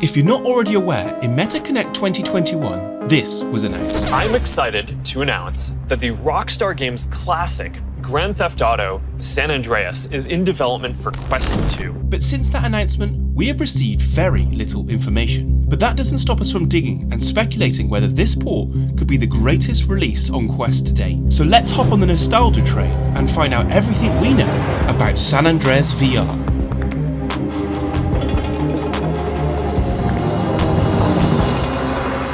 If you're not already aware, in MetaConnect 2021, this was announced. I'm excited to announce that the Rockstar Games classic Grand Theft Auto San Andreas is in development for Quest 2. But since that announcement, we have received very little information. But that doesn't stop us from digging and speculating whether this port could be the greatest release on Quest to date. So let's hop on the nostalgia train and find out everything we know about San Andreas VR.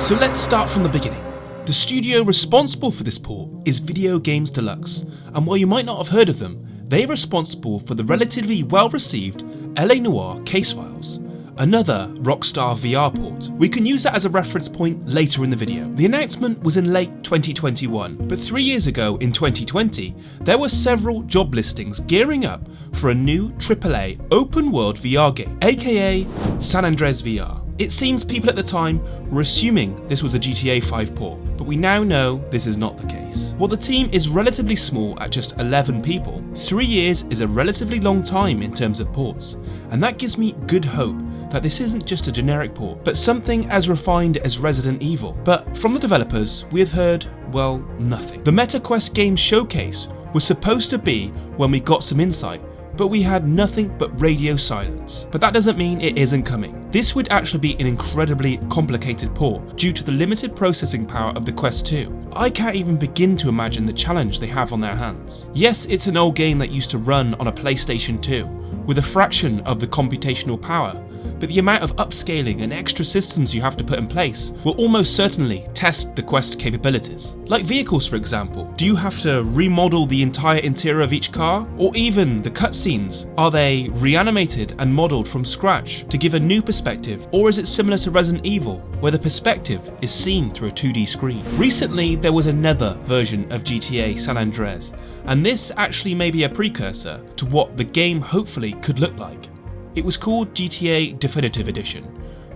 So let's start from the beginning. The studio responsible for this port is Video Games Deluxe, and while you might not have heard of them, they are responsible for the relatively well-received LA Noire Case Files, another Rockstar VR port. We can use that as a reference point later in the video. The announcement was in late 2021, but 3 years ago in 2020, there were several job listings gearing up for a new AAA open-world VR game, aka San Andreas VR. It seems people at the time were assuming this was a GTA 5 port, but we now know this is not the case. While the team is relatively small at just 11 people, 3 years is a relatively long time in terms of ports, and that gives me good hope that this isn't just a generic port, but something as refined as Resident Evil. But from the developers, we have heard, well, nothing. The MetaQuest Game Showcase was supposed to be when we got some insight, but we had nothing but radio silence. But that doesn't mean it isn't coming. This would actually be an incredibly complicated port due to the limited processing power of the Quest 2. I can't even begin to imagine the challenge they have on their hands. Yes, it's an old game that used to run on a PlayStation 2, with a fraction of the computational power, but the amount of upscaling and extra systems you have to put in place will almost certainly test the Quest capabilities. Like vehicles, for example. Do you have to remodel the entire interior of each car? Or even the cutscenes? Are they reanimated and modelled from scratch to give a new perspective? Or is it similar to Resident Evil, where the perspective is seen through a 2D screen? Recently, there was another version of GTA San Andreas, and this actually may be a precursor to what the game hopefully could look like. It was called GTA Definitive Edition,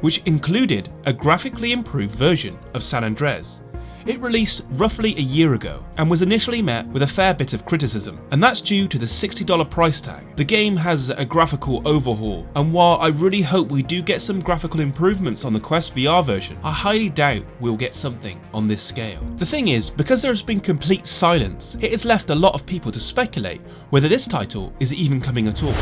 which included a graphically improved version of San Andreas. It released roughly a year ago and was initially met with a fair bit of criticism, and that's due to the $60 price tag. The game has a graphical overhaul, and while I really hope we do get some graphical improvements on the Quest VR version, I highly doubt we'll get something on this scale. The thing is, because there has been complete silence, it has left a lot of people to speculate whether this title is even coming at all.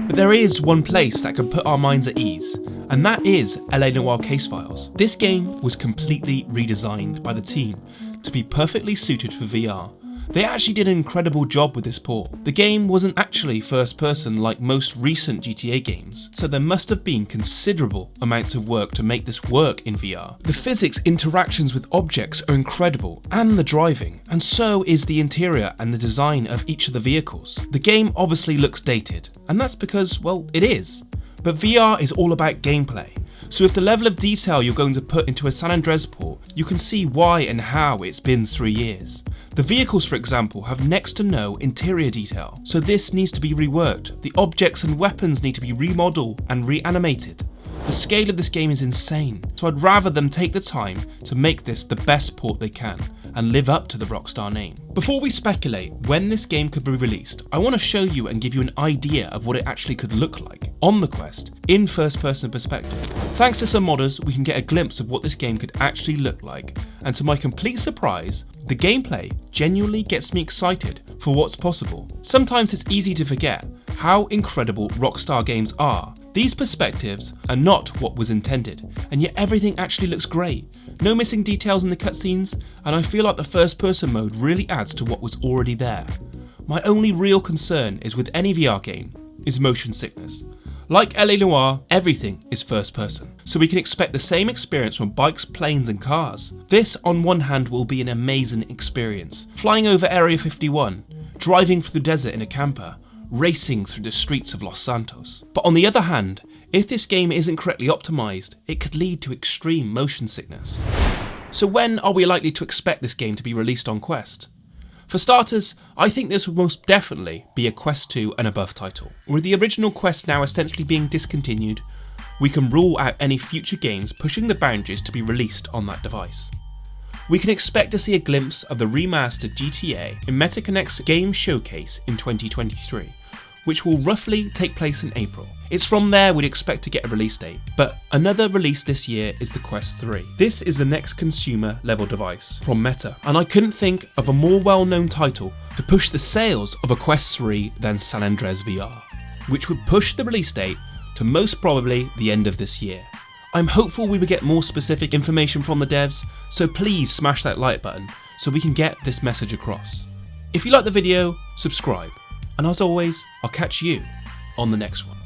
But there is one place that can put our minds at ease, and that is LA Noire Case Files. This game was completely redesigned by the team to be perfectly suited for VR. They actually did an incredible job with this port. The game wasn't actually first person like most recent GTA games, so there must have been considerable amounts of work to make this work in VR. The physics interactions with objects are incredible, and the driving, and so is the interior and the design of each of the vehicles. The game obviously looks dated, and that's because, well, it is. But VR is all about gameplay. So if the level of detail you're going to put into a San Andreas port, you can see why and how it's been 3 years. The vehicles, for example, have next to no interior detail, so this needs to be reworked. The objects and weapons need to be remodeled and reanimated. The scale of this game is insane, so I'd rather them take the time to make this the best port they can and live up to the Rockstar name. Before we speculate when this game could be released, I want to show you and give you an idea of what it actually could look like on the Quest in first person perspective. Thanks to some modders, we can get a glimpse of what this game could actually look like, and to my complete surprise, the gameplay genuinely gets me excited for what's possible. Sometimes it's easy to forget how incredible Rockstar games are. These perspectives are not what was intended, and yet everything actually looks great. No missing details in the cutscenes, and I feel like the first person mode really adds to what was already there. My only real concern is with any VR game is motion sickness. Like LA Noire, everything is first person, so we can expect the same experience from bikes, planes and cars. This on one hand will be an amazing experience, flying over Area 51, driving through the desert in a camper, racing through the streets of Los Santos. But on the other hand, if this game isn't correctly optimised, it could lead to extreme motion sickness. So when are we likely to expect this game to be released on Quest? For starters, I think this would most definitely be a Quest 2 and above title. With the original Quest now essentially being discontinued, we can rule out any future games pushing the boundaries to be released on that device. We can expect to see a glimpse of the remastered GTA in MetaConnect's Game Showcase in 2023, which will roughly take place in April. It's from there we'd expect to get a release date, but another release this year is the Quest 3. This is the next consumer level device from Meta, and I couldn't think of a more well-known title to push the sales of a Quest 3 than Sanandreas VR, which would push the release date to most probably the end of this year. I'm hopeful we will get more specific information from the devs, so please smash that like button so we can get this message across. If you like the video, subscribe, and as always, I'll catch you on the next one.